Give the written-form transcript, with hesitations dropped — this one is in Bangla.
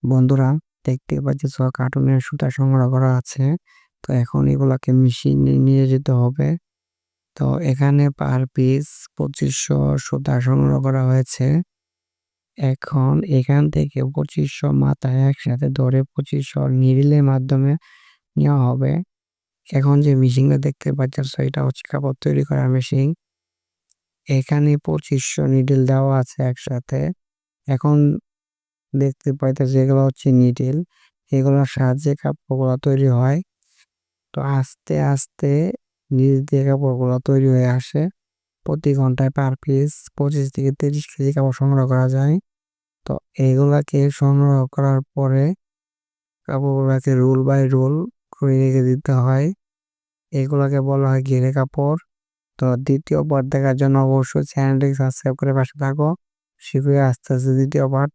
বন্ধুরা, দেখতে পাচ্ছিস কার্টুনের সুতা সংগ্রহ করা আছে। তো এখন এগুলাকে মেশিনে নিয়ে যেতে হবে। তো এখানে পার পিস 2500 সুতা সংগ্রহ করা হয়েছে। এখন এখান থেকে 2500 মাথায় একসাথে ধরে 2500 নিরিলের মাধ্যমে নেওয়া হবে। এখন যে মেশিনটা দেখতে পাচ্ছ এটা হচ্ছে কাপড় তৈরি করার মেশিন। এখানে 2500 নিডল দেওয়া আছে একসাথে। এখন দেখতে পাইতেছি এগুলো হচ্ছে নিডল, এগুলোর সাহায্যে কাপড়গুলো তৈরি হয়। তো আস্তে আস্তে নিচ দিয়ে কাপড়গুলো তৈরি হয়ে আসে। প্রতি ঘন্টায় পার পিস 25 থেকে 30 কেজি কাপড় সংগ্রহ করা যায়। তো এগুলাকে সংগ্রহ করার পরে কাপড়গুলাকে রোল বাই রোল করে রেখে দিতে হয়। এগুলাকে বলা হয় ঘিরে কাপড়। তো দ্বিতীয় পার্ট দেখার জন্য অবশ্যই চ্যানেলটি সাবস্ক্রাইব করে পাশে থাকো। শীঘ্রই আস্তে আস্তে দ্বিতীয় পার্ট